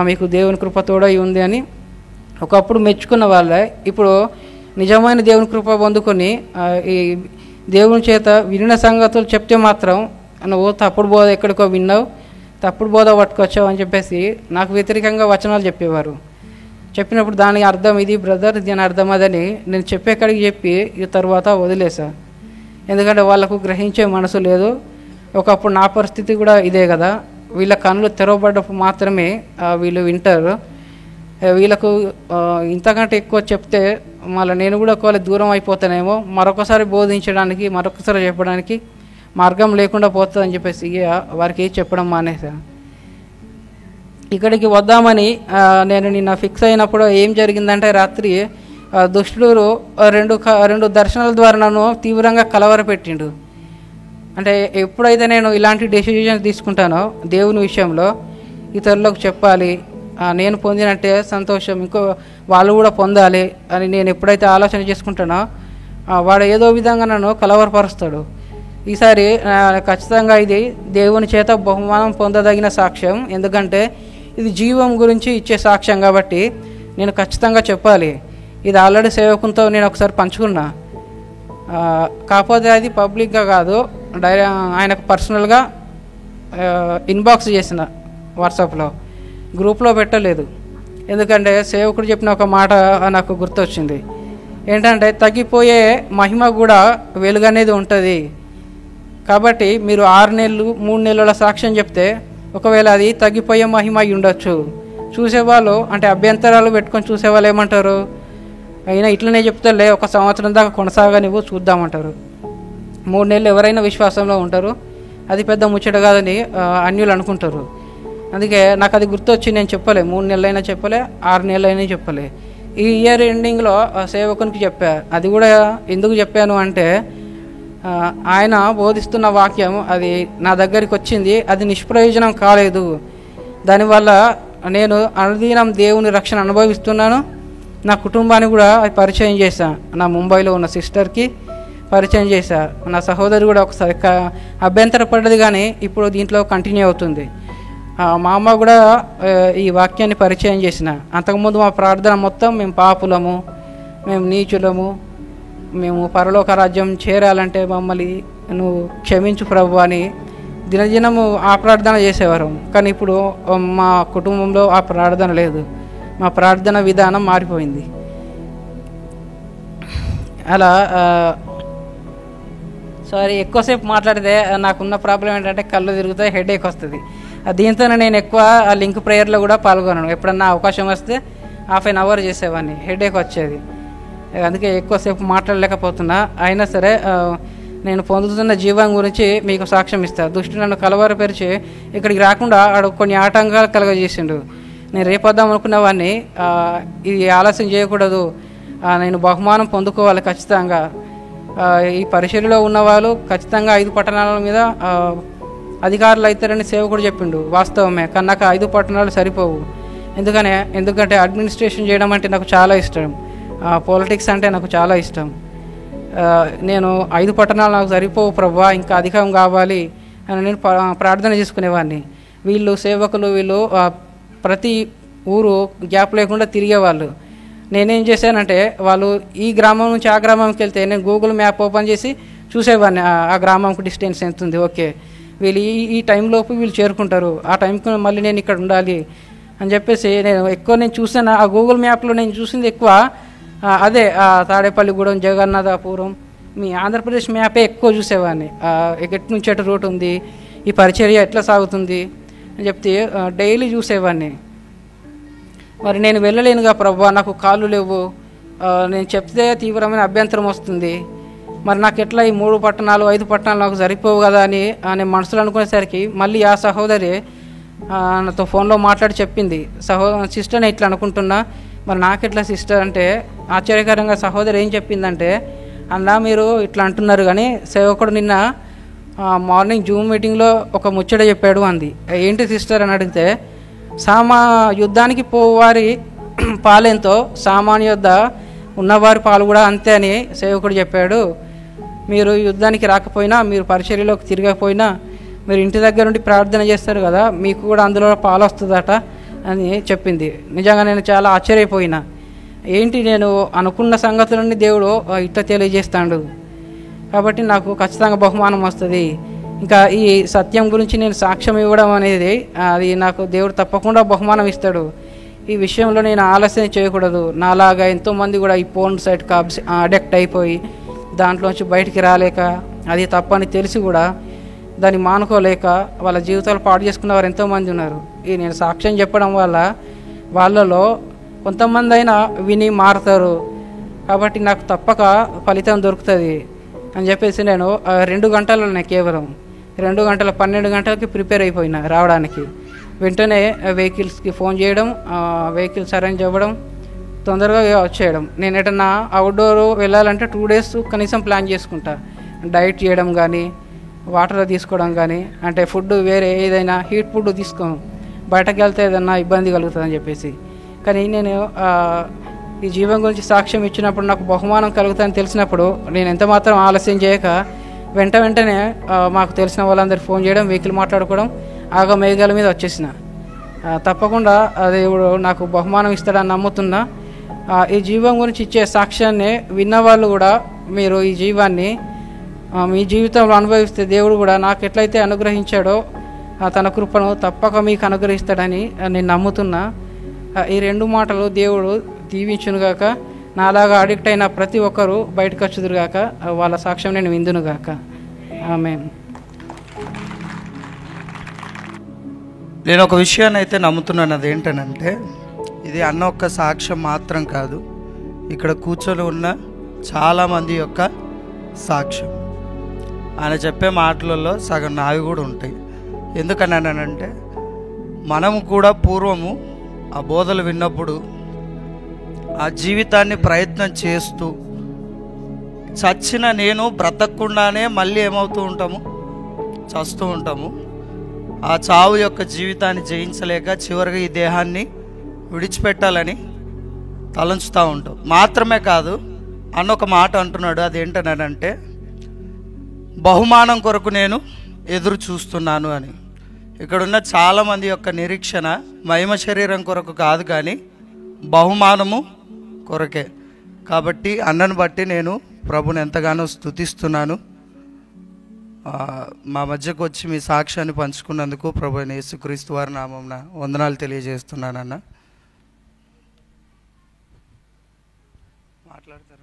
మీకు దేవుని కృప తోడై ఉంది అని ఒకప్పుడు మెచ్చుకున్న వాళ్ళే. ఇప్పుడు నిజమైన దేవుని కృప పొందుకొని ఈ దేవుని చేత వినిన సంగతులు చెప్తే మాత్రం నువ్వు తప్పుడు బోధ ఎక్కడికో విన్నావు, తప్పుడు బోధ పట్టుకొచ్చావు అని చెప్పేసి నాకు వ్యతిరేకంగా వచనాలు చెప్పేవారు. చెప్పినప్పుడు దానికి అర్థం ఇది బ్రదర్, దీని అర్థం అదని నేను చెప్పేక్కడికి చెప్పి ఈ తర్వాత వదిలేసా. ఎందుకంటే వాళ్ళకు గ్రహించే మనసు లేదు. ఒకప్పుడు నా పరిస్థితి కూడా ఇదే కదా, వీళ్ళ కన్నులు తెరవబడ్డప్పుడు మాత్రమే వీళ్ళు వింటారు. వీళ్ళకు ఇంతకంటే ఎక్కువ చెప్తే మళ్ళీ నేను కూడా ఒకవేళ దూరం అయిపోతానేమో, మరొకసారి బోధించడానికి మరొకసారి చెప్పడానికి మార్గం లేకుండా పోతుందని చెప్పేసి వారికి చెప్పడం మానేసా. ఇక్కడికి వద్దామని నేను నిన్న ఫిక్స్ అయినప్పుడు ఏం జరిగిందంటే, రాత్రి దుష్టుడు 2 దర్శనాల ద్వారా నన్ను తీవ్రంగా కలవరపెట్టిండు. అంటే ఎప్పుడైతే నేను ఇలాంటి డెసిషన్స్ తీసుకుంటానో దేవుని విషయంలో, ఇతరులకు చెప్పాలి, నేను పొందినట్టే సంతోషం ఇంకో వాళ్ళు కూడా పొందాలి అని నేను ఎప్పుడైతే ఆలోచన చేసుకుంటానో వాడు ఏదో విధంగా నన్ను కలవరపరుస్తాడు. ఈసారి ఖచ్చితంగా ఇది దేవుని చేత బహుమానం పొందదగిన సాక్ష్యం, ఎందుకంటే ఇది జీవం గురించి ఇచ్చే సాక్ష్యం కాబట్టి నేను ఖచ్చితంగా చెప్పాలి. ఇది ఆల్రెడీ సేవకునితో నేను ఒకసారి పంచుకున్నా, కాకపోతే అది పబ్లిక్గా కాదు, ఆయనకు పర్సనల్గా ఇన్బాక్స్ చేసిన, వాట్సాప్లో గ్రూప్లో పెట్టలేదు. ఎందుకంటే సేవకుడు చెప్పిన ఒక మాట నాకు గుర్తొచ్చింది, ఏంటంటే తగ్గిపోయే మహిమ కూడా వెలుగు అనేది ఉంటుంది. కాబట్టి మీరు 6 నెలలు 3 నెలల సాక్ష్యం చెప్తే ఒకవేళ అది తగ్గిపోయే మహిమ అయి ఉండొచ్చు. చూసేవాళ్ళు అంటే అభ్యంతరాలు పెట్టుకొని చూసేవాళ్ళు ఏమంటారు, అయినా ఇట్లనే చెప్తారులే, 1 సంవత్సరం దాకా కొనసాగనివ్వు చూద్దామంటారు. 3 నెలలు ఎవరైనా విశ్వాసంలో ఉంటారు, అది పెద్ద ముచ్చట కాదని అన్యులు అనుకుంటారు. అందుకే నాకు అది గుర్తొచ్చి నేను చెప్పలే, 3 నెలలైనా చెప్పలే, 6 నెలలైనా చెప్పలే. ఈ ఇయర్ ఎండింగ్లో సేవకునికి చెప్పా. అది కూడా ఎందుకు చెప్పాను అంటే ఆయన బోధిస్తున్న వాక్యం అది నా దగ్గరికి వచ్చింది, అది నిష్ప్రయోజనం కాలేదు. దానివల్ల నేను అనుదినం దేవుని రక్షణ అనుభవిస్తున్నాను. నా కుటుంబాన్ని కూడా అది పరిచయం చేశాను, నా ముంబైలో ఉన్న సిస్టర్కి పరిచయం చేశా. నా సహోదరి కూడా ఒకసారి అభ్యంతరపడ్డది, కానీ ఇప్పుడు దీంట్లో కంటిన్యూ అవుతుంది. మా అమ్మ కూడా ఈ వాక్యాన్ని పరిచయం చేసిన. అంతకుముందు మా ప్రార్థన మొత్తం మేము పాపులము, మేము నీచులము, మేము పరలోక రాజ్యం చేరాలంటే మమ్మల్ని నువ్వు క్షమించు ప్రభు అని దినదినము ఆ ప్రార్థన చేసేవారు. కానీ ఇప్పుడు మా కుటుంబంలో ఆ ప్రార్థన లేదు, మా ప్రార్థన విధానం మారిపోయింది. అలా సారీ, ఎక్కువసేపు మాట్లాడితే నాకున్న ప్రాబ్లం ఏంటంటే కళ్ళు తిరుగుతాయి, హెడేక్ వస్తుంది. దీంతోనే నేను ఎక్కువ ఆ లింక్ ప్రేయర్లో కూడా పాల్గొన్నాను. ఎప్పుడన్నా అవకాశం వస్తే 1/2 అవర్ చేసేవాడిని, హెడేక్ వచ్చేది. అందుకే ఎక్కువసేపు మాట్లాడలేకపోతున్నా. అయినా సరే నేను పొందుతున్న జీవం గురించి మీకు సాక్ష్యం ఇస్తాను. దుష్టుడు నన్ను కలవరపరిచి ఇక్కడికి రాకుండా ఆడు కొన్ని ఆటంకాలు కలగజేసిండు. నేను రేపొద్దాం అనుకున్నవాడిని, ఇది ఆలస్యం చేయకూడదు, నేను బహుమానం పొందుకోవాలి ఖచ్చితంగా. ఈ పరిచర్యలో ఉన్నవాళ్ళు ఖచ్చితంగా 5 పట్టణాల మీద అధికారులు అవుతారని సేవకుడు చెప్పిండు. వాస్తవమే, కానీ నాకు 5 పట్టణాలు సరిపోవు. ఎందుకంటే అడ్మినిస్ట్రేషన్ చేయడం అంటే నాకు చాలా ఇష్టం, పాలిటిక్స్ అంటే నాకు చాలా ఇష్టం. నేను 5 పట్టణాలు నాకు సరిపోవు ప్రభా, ఇంకా అధికం కావాలి అని నేను ప్రార్థన చేసుకునేవాడిని. వీళ్ళు సేవకులు వీళ్ళు ప్రతి ఊరు గ్యాప్ లేకుండా తిరిగేవాళ్ళు. నేనేం చేశానంటే వాళ్ళు ఈ గ్రామం నుంచి ఆ గ్రామంకి వెళ్తే నేను గూగుల్ మ్యాప్ ఓపెన్ చేసి చూసేవాడిని, ఆ గ్రామంకి డిస్టెన్స్ ఎంత ఉంది, ఓకే వీళ్ళు ఈ టైంలోపు వీళ్ళు చేరుకుంటారు, ఆ టైంకి మళ్ళీ నేను ఇక్కడ ఉండాలి అని చెప్పేసి నేను చూసాను. ఆ గూగుల్ మ్యాప్లో నేను చూసింది ఎక్కువ అదే తాడేపల్లిగూడెం, జగన్నాథపురం, మీ ఆంధ్రప్రదేశ్ మ్యాపే ఎక్కువ చూసేవాడిని. ఎటు నుంచి ఎటు రూట్ ఉంది, ఈ పరిచర్య ఎట్లా సాగుతుంది అని చెప్తే డైలీ చూసేవాడిని. మరి నేను వెళ్ళలేనుగా ప్రభా, నాకు కాళ్ళు లేవు, నేను చెప్తే తీవ్రమైన అభ్యంతరం వస్తుంది, మరి నాకు ఎట్లా ఈ 3 పట్టణాలు 5 పట్టణాలు నాకు సరిపోవు కదా అని నేను మనసులో అనుకునేసరికి మళ్ళీ ఆ సహోదరి నాతో ఫోన్లో మాట్లాడి చెప్పింది, సిస్టర్ నేను ఇట్లా అనుకుంటున్నా, మరి నాకెట్లా సిస్టర్ అంటే ఆశ్చర్యకరంగా సహోదరి ఏం చెప్పిందంటే, అన్నా మీరు ఇట్లా అంటున్నారు కానీ సేవకుడు నిన్న మార్నింగ్ జూమ్ మీటింగ్లో ఒక ముచ్చట చెప్పాడు అంది. ఏంటి సిస్టర్ అని అడిగితే, యుద్ధానికి పోవారి పాలెంతో సామాన్య యుద్ధ ఉన్నవారి పాలు కూడా అంతే అని సేవకుడు చెప్పాడు. మీరు యుద్ధానికి రాకపోయినా, మీరు పరిచర్యలోకి తిరగకపోయినా, మీరు ఇంటి దగ్గర నుండి ప్రార్థన చేస్తారు కదా, మీకు కూడా అందులో పాలు వస్తుందట అని చెప్పింది. నిజంగా నేను చాలా ఆశ్చర్యపోయినా. ఏంటి నేను అనుకున్న సంగతులన్నీ దేవుడు ఇట్లా తెలియజేస్తాడు. కాబట్టి నాకు ఖచ్చితంగా బహుమానం వస్తుంది. ఇంకా ఈ సత్యం గురించి నేను సాక్ష్యం ఇవ్వడం అనేది అది నాకు దేవుడు తప్పకుండా బహుమానం ఇస్తాడు. ఈ విషయంలో నేను ఆలస్యం చేయకూడదు. నాలాగా ఎంతోమంది కూడా ఈ పోర్న్ సైట్ అడిక్ట్ అయిపోయి దాంట్లోంచి బయటికి రాలేక, అది తప్పని తెలిసి కూడా దాన్ని మానుకోలేక వాళ్ళ జీవితాలు పాడు చేసుకున్న వారు ఎంతోమంది ఉన్నారు. ఈ నేను సాక్ష్యం చెప్పడం వల్ల వాళ్ళలో కొంతమంది అయినా విని మారుతారు. కాబట్టి నాకు తప్పక ఫలితం దొరుకుతుంది అని చెప్పేసి నేను 2 గంటలనే, కేవలం 2 గంటల 12 గంటలకి ప్రిపేర్ అయిపోయినా రావడానికి. వెంటనే వెహికల్స్కి ఫోన్ చేయడం, వెహికల్స్ అరేంజ్ అవ్వడం, తొందరగా వచ్చేయడం. నేను ఎటన్నా అవుట్డోర్ వెళ్ళాలంటే 2 డేస్ కనీసం ప్లాన్ చేసుకుంటా. డైట్ చేయడం కానీ, వాటర్ తీసుకోవడం కానీ, అంటే ఫుడ్ వేరే ఏదైనా హీట్ ఫుడ్ తీసుకోను, బయటకు వెళ్తే ఏదన్నా ఇబ్బంది కలుగుతుందని చెప్పేసి. కానీ నేను ఈ జీవం గురించి సాక్ష్యం ఇచ్చినప్పుడు నాకు బహుమానం కలుగుతుందని తెలిసినప్పుడు నేను ఎంత మాత్రం ఆలస్యం చేయక వెంటనే మాకు తెలిసిన వాళ్ళందరికీ ఫోన్ చేయడం, వెహికల్ మాట్లాడుకోవడం, ఆగ మేఘాల మీద వచ్చేసిన. తప్పకుండా దేవుడు నాకు బహుమానం ఇస్తాడని నమ్ముతున్నా. ఈ జీవం గురించి ఇచ్చే సాక్ష్యాన్ని విన్నవాళ్ళు కూడా మీరు ఈ జీవాన్ని మీ జీవితంలో అనుభవిస్తే దేవుడు కూడా నాకు ఎట్లయితే అనుగ్రహించాడో తన కృపను తప్పక మీకు అనుగ్రహిస్తాడని నేను నమ్ముతున్నా. ఈ 2 మాటలు దేవుడు దీవించునుగాక. నాలాగా అడిక్ట్ అయిన ప్రతి ఒక్కరూ బయటకు వచ్చుదురుగాక. వాళ్ళ సాక్ష్యం నేను విందునుగాక. ఆమేన్. నేను ఒక విషయాన్ని అయితే నమ్ముతున్నాను. అది ఏంటనంటే, ఇది అన్న ఒక్క సాక్ష్యం మాత్రం కాదు, ఇక్కడ కూర్చొని ఉన్న చాలామంది యొక్క సాక్ష్యం. ఆయన చెప్పే మాటలలో సగం నావి కూడా ఉంటాయి. ఎందుకన్నానంటే, మనము కూడా పూర్వము ఆ బోధలు విన్నప్పుడు ఆ జీవితాన్ని ప్రయత్నం చేస్తూ చచ్చిన నేను బ్రతకకుండానే మళ్ళీ ఏమవుతూ ఉంటాము, చస్తూ ఉంటాము. ఆ చావు యొక్క జీవితాన్ని జయించలేక చివరిగా ఈ దేహాన్ని విడిచిపెట్టాలని తలంచుతూ ఉంటాం. మాత్రమే కాదు, అన్న ఒక మాట అంటున్నాడు. అదేంటనంటే, బహుమానం కొరకు నేను ఎదురు చూస్తున్నాను అని. ఇక్కడున్న చాలామంది యొక్క నిరీక్షణ మహిమ శరీరం కొరకు కాదు, కానీ బహుమానము కొరకే. కాబట్టి అన్నను బట్టి నేను ప్రభుని ఎంతగానో స్తుతిస్తున్నాను. మా మధ్యకు వచ్చి మీ సాక్ష్యాన్ని పంచుకున్నందుకు ప్రభు అయిన యేసుక్రీస్తు వారి నామమున వందనాలు తెలియజేస్తున్నానన్న. మాట్లాడతారు.